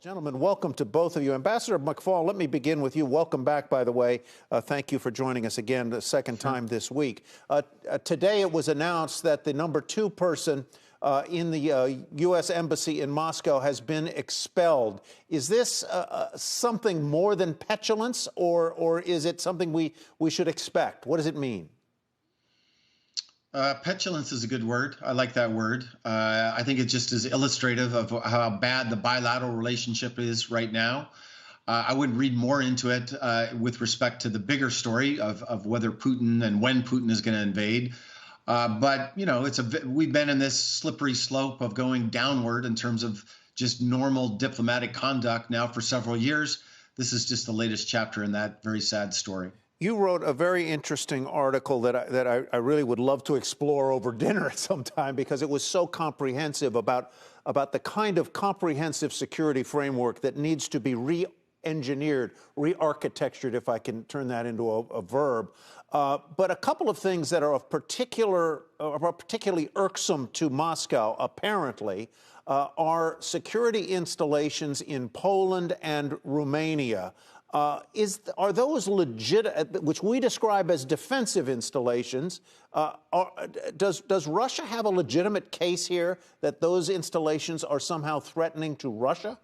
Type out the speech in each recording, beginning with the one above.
Gentlemen, welcome to both of you. Ambassador McFaul, let me begin with you. Welcome back, by the way. Thank you for joining us again the second time this week. Today it was announced that the number 2 person in the U.S. Embassy in Moscow has been expelled. Is this something more than petulance, or is it something we should expect? What does it mean? Petulance is a good word. I like that word. I think it just is illustrative of how bad the bilateral relationship is right now. I would read more into it with respect to the bigger story of whether Putin and when Putin is going to invade. But, you know, we've been in this slippery slope of going downward in terms of just normal diplomatic conduct now for several years. This is just the latest chapter in that very sad story. You wrote a very interesting article that I really would love to explore over dinner at some time, because it was so comprehensive about the kind of comprehensive security framework that needs to be re-engineered, re-architectured, if I can turn that into a verb. But a couple of things that are particularly irksome to Moscow, apparently, are security installations in Poland and Romania. Are those legit, which we describe as defensive installations? Does Russia have a legitimate case here that those installations are somehow threatening to Russia?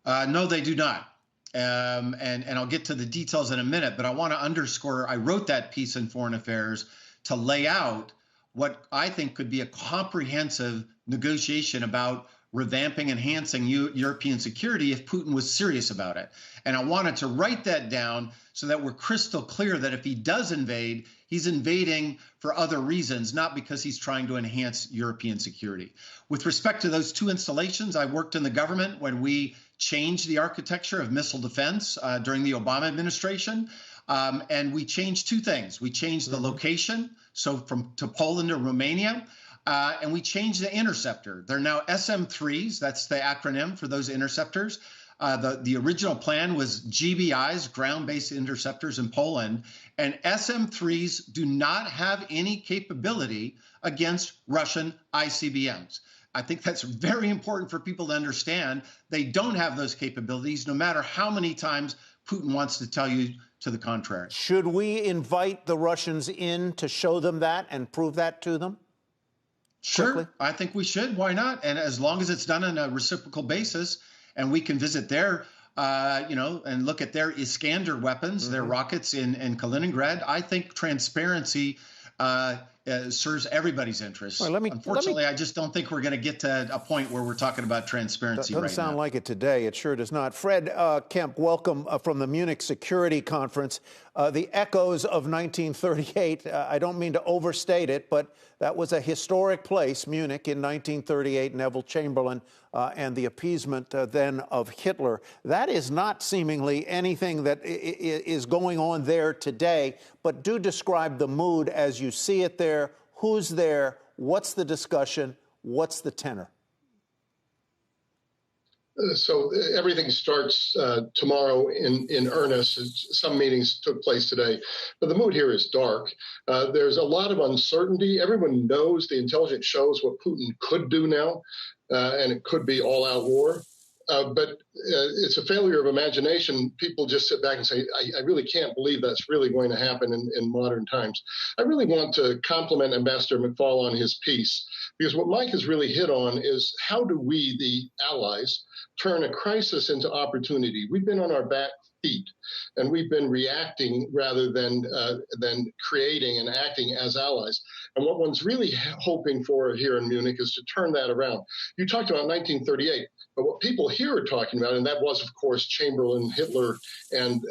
No, they do not. And I'll get to the details in a minute, but I want to underscore, I wrote that piece in Foreign Affairs to lay out what I think could be a comprehensive negotiation about revamping, enhancing European security if Putin was serious about it. And I wanted to write that down so that we're crystal clear that if he does invade, he's invading for other reasons, not because he's trying to enhance European security. With respect to those 2 installations, I worked in the government when we changed the architecture of missile defense during the Obama administration. And we changed 2 things. We changed the location, so to Poland to Romania. And we changed the interceptor. They're now SM-3s. That's the acronym for those interceptors. The original plan was GBIs, ground-based interceptors in Poland. And SM-3s do not have any capability against Russian ICBMs. I think that's very important for people to understand. They don't have those capabilities, no matter how many times Putin wants to tell you to the contrary. Should we invite the Russians in to show them that and prove that to them? Sure, quickly? I think we should. Why not? And as long as it's done on a reciprocal basis, and we can visit their, and look at their Iskander weapons, their rockets in Kaliningrad, I think transparency serves everybody's interests. Well, Unfortunately, I just don't think we're going to get to a point where we're talking about transparency right now. Doesn't sound like it today. It sure does not. Fred Kempe, welcome from the Munich Security Conference. The echoes of 1938, I don't mean to overstate it, but that was a historic place, Munich, in 1938, Neville Chamberlain and the appeasement then of Hitler. That is not seemingly anything that is going on there today, but do describe the mood as you see it there. Who's there? What's the discussion? What's the tenor? So everything starts tomorrow in earnest. Some meetings took place today, but the mood here is dark. There's a lot of uncertainty. Everyone knows, the intelligence shows what Putin could do now, and it could be all-out war. But it's a failure of imagination. People just sit back and say, I really can't believe that's really going to happen in modern times. I really want to compliment Ambassador McFaul on his piece, because what Mike has really hit on is how do we, the allies, turn a crisis into opportunity. We've been on our back feet, and we've been reacting rather than creating and acting as allies. And what one's really hoping for here in Munich is to turn that around. You talked about 1938, but what people here are talking about, and that was, of course, Chamberlain, Hitler, and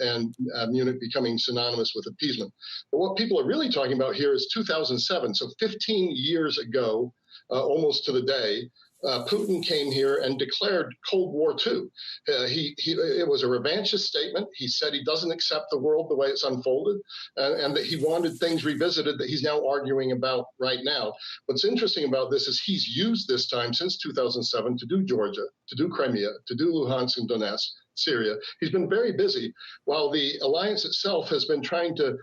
Munich becoming synonymous with appeasement. But what people are really talking about here is 2007, so 15 years ago, almost to the day, Putin came here and declared Cold War II. It was a revanchist statement. He said he doesn't accept the world the way it's unfolded, and that he wanted things revisited that he's now arguing about right now. What's interesting about this is he's used this time since 2007 to do Georgia, to do Crimea, to do Luhansk and Donetsk, Syria. He's been very busy, while the alliance itself has been trying to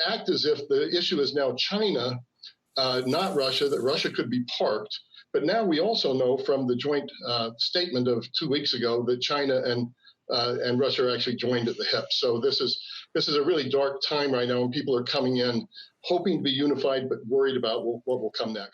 act as if the issue is now China, not Russia, that Russia could be parked. But now we also know from the joint statement of 2 weeks ago that China and Russia are actually joined at the hip. So this is a really dark time right now, and people are coming in hoping to be unified, but worried about what will come next.